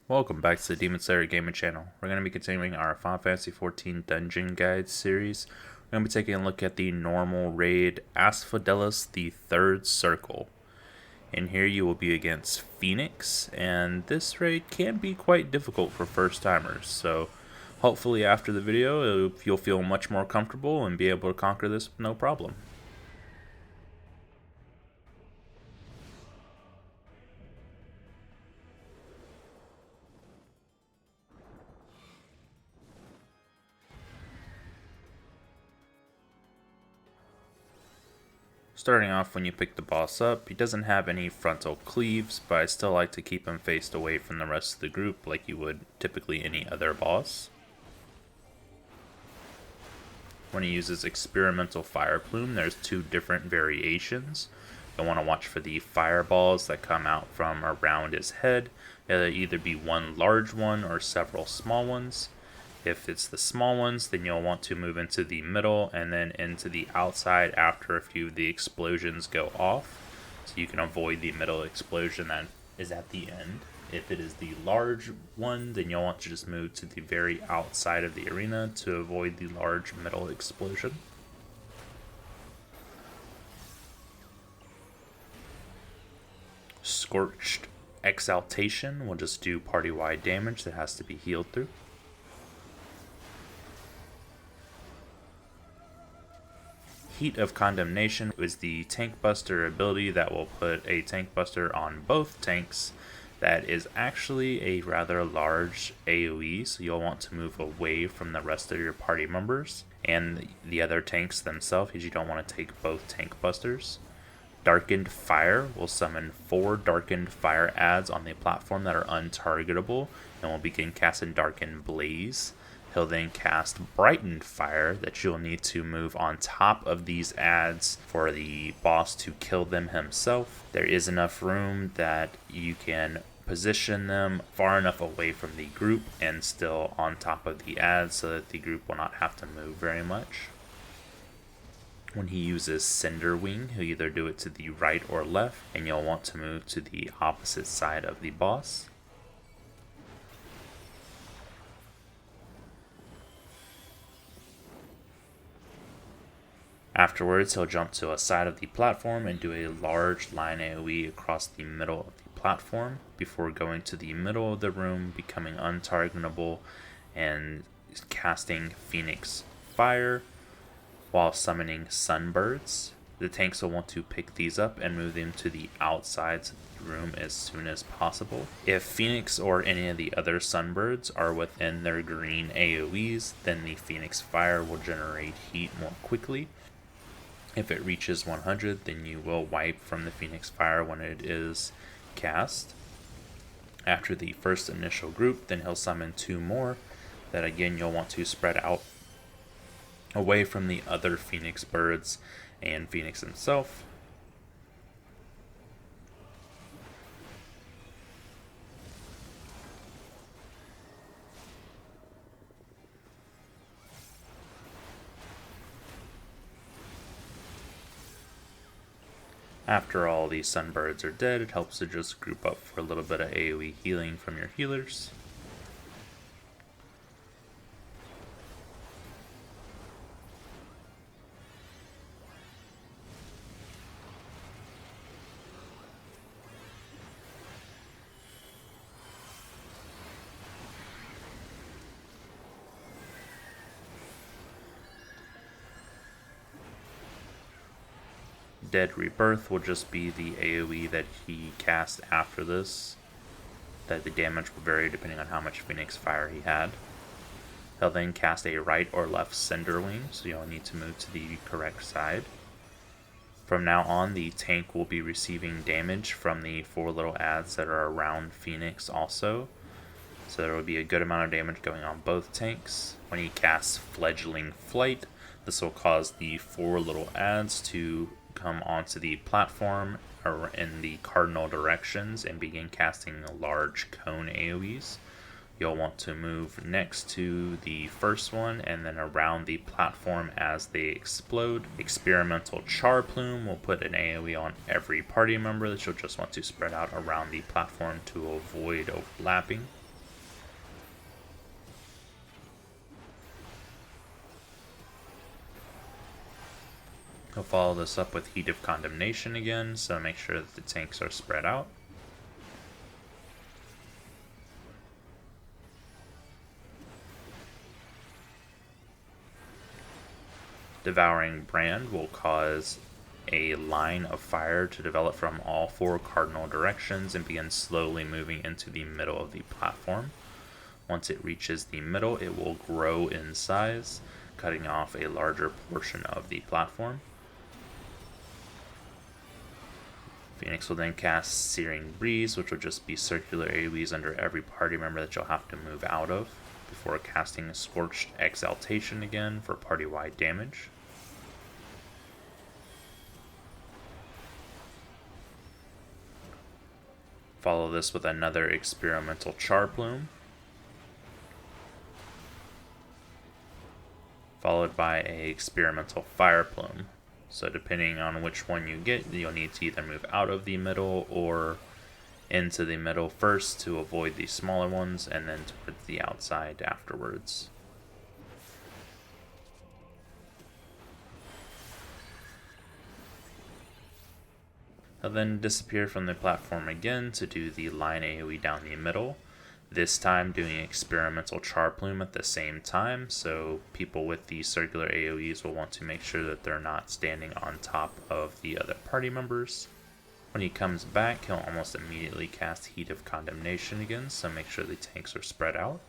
Welcome back to the Demon Slayer Gaming channel. We're going to be continuing our Final Fantasy XIV Dungeon Guide series. We're going to be taking a look at the normal raid Asphodelos, the Third Circle. In here you will be against Phoenix, and this raid can be quite difficult for first timers. So hopefully after the video you'll feel much more comfortable and be able to conquer this with no problem. Starting off, when you pick the boss up, he doesn't have any frontal cleaves, but I still like to keep him faced away from the rest of the group like you would typically any other boss. When he uses experimental fire plume, there's two different variations. You'll want to watch for the fireballs that come out from around his head. It'll either be one large one or several small ones. If it's the small ones, then you'll want to move into the middle and then into the outside after a few of the explosions go off. So you can avoid the middle explosion that is at the end. If it is the large one, then you'll want to just move to the very outside of the arena to avoid the large middle explosion. Scorched Exaltation will just do party-wide damage that has to be healed through. Heat of Condemnation is the tank buster ability that will put a tank buster on both tanks. That is actually a rather large AoE, so you'll want to move away from the rest of your party members and the other tanks themselves, because you don't want to take both tank busters. Darkened Fire will summon 4 Darkened Fire adds on the platform that are untargetable and will begin casting Darkened Blaze. He'll then cast Brightened Fire that you'll need to move on top of these adds for the boss to kill them himself. There is enough room that you can position them far enough away from the group and still on top of the adds so that the group will not have to move very much. When he uses Cinder Wing, he'll either do it to the right or left, and you'll want to move to the opposite side of the boss. Afterwards, he'll jump to a side of the platform and do a large line AoE across the middle of the platform before going to the middle of the room, becoming untargetable, and casting Phoenix Fire while summoning Sunbirds. The tanks will want to pick these up and move them to the outsides of the room as soon as possible. If Phoenix or any of the other Sunbirds are within their green AoEs, then the Phoenix Fire will generate heat more quickly. If it reaches 100, then you will wipe from the Phoenix Fire when it is cast. After the first initial group, then he'll summon 2 more that again you'll want to spread out away from the other Phoenix birds and Phoenix himself. After all these Sunbirds are dead, it helps to just group up for a little bit of AoE healing from your healers. Dead Rebirth will just be the AoE that he cast after this, that the damage will vary depending on how much Phoenix Fire he had. He'll then cast a right or left Cinder Wing, so you'll need to move to the correct side. From now on, the tank will be receiving damage from the 4 little adds that are around Phoenix also, so there will be a good amount of damage going on both tanks. When he casts Fledgling Flight, this will cause the 4 little adds to come onto the platform or in the cardinal directions and begin casting large cone AoEs. You'll want to move next to the first one and then around the platform as they explode. Experimental Char Plume will put an AoE on every party member that you'll just want to spread out around the platform to avoid overlapping. He'll follow this up with Heat of Condemnation again, so make sure that the tanks are spread out. Devouring Brand will cause a line of fire to develop from all 4 cardinal directions and begin slowly moving into the middle of the platform. Once it reaches the middle, it will grow in size, cutting off a larger portion of the platform. Phoenix will then cast Searing Breeze, which will just be circular AoEs under every party member that you'll have to move out of, before casting Scorched Exaltation again for party-wide damage. Follow this with another Experimental Char Plume, followed by a Experimental Fire Plume. So depending on which one you get, you'll need to either move out of the middle or into the middle first to avoid the smaller ones, and then towards the outside afterwards. He'll then disappear from the platform again to do the line AoE down the middle, this time doing Experimental Char Plume at the same time, so people with the circular AoEs will want to make sure that they're not standing on top of the other party members. When he comes back, he'll almost immediately cast Heat of Condemnation again, so make sure the tanks are spread out.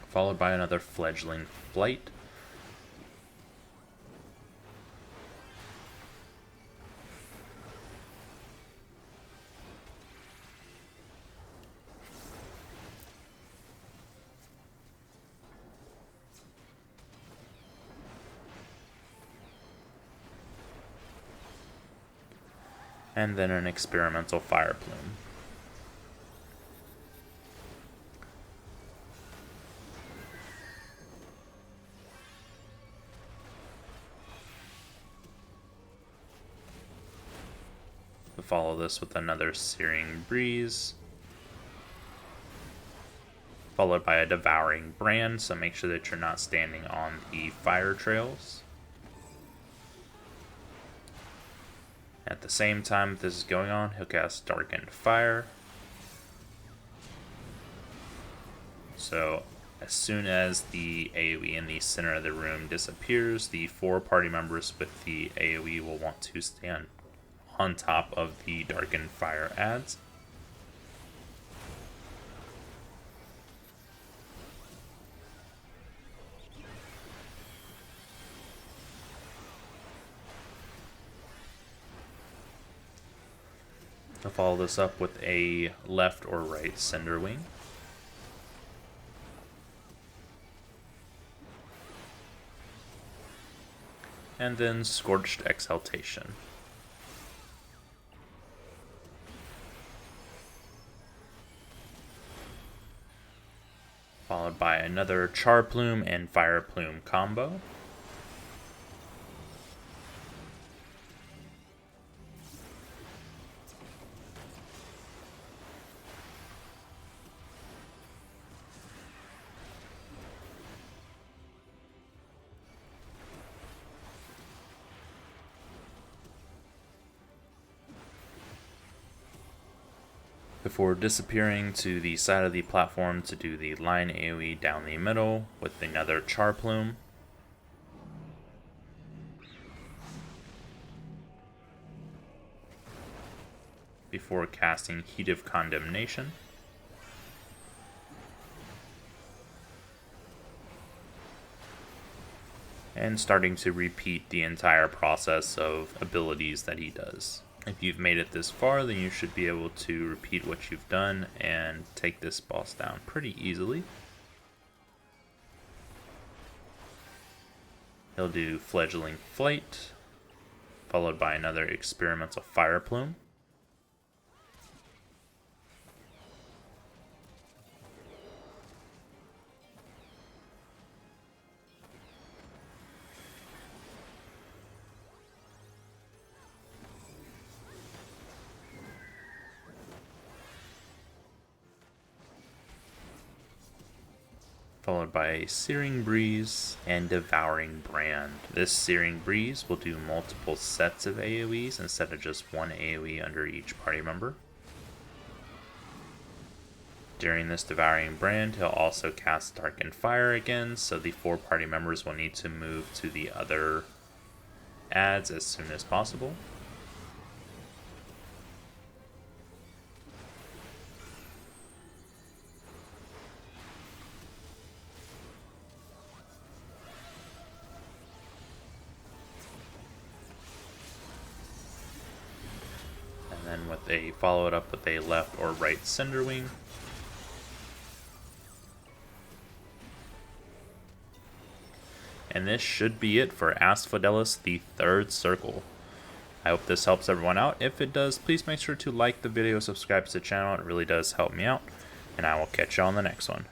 Followed by another Fledgling Flight. And then an Experimental Fire Plume. We'll follow this with another Searing Breeze, followed by a Devouring Brand, so make sure that you're not standing on the fire trails. At the same time this is going on, he'll cast Darkened Fire. So as soon as the AoE in the center of the room disappears, the 4 party members with the AoE will want to stand on top of the Darkened Fire adds. I'll follow this up with a left or right Cinder Wing. And then Scorched Exaltation. Followed by another Char Plume and Fire Plume combo. Before disappearing to the side of the platform to do the line AoE down the middle with another Char Plume. Before casting Heat of Condemnation. And starting to repeat the entire process of abilities that he does. If you've made it this far, then you should be able to repeat what you've done and take this boss down pretty easily. He'll do Fledgling Flight, followed by another Experimental Fire Plume. followed by a Searing Breeze and Devouring Brand. This Searing Breeze will do multiple sets of AoEs instead of just one AoE under each party member. During this Devouring Brand, he'll also cast Darkened Fire again, so the 4 party members will need to move to the other adds as soon as possible. And then follow it up with a left or right Cinderwing. And this should be it for Asphodelos, the 3rd circle. I hope this helps everyone out. If it does, please make sure to like the video, subscribe to the channel. It really does help me out. And I will catch you on the next one.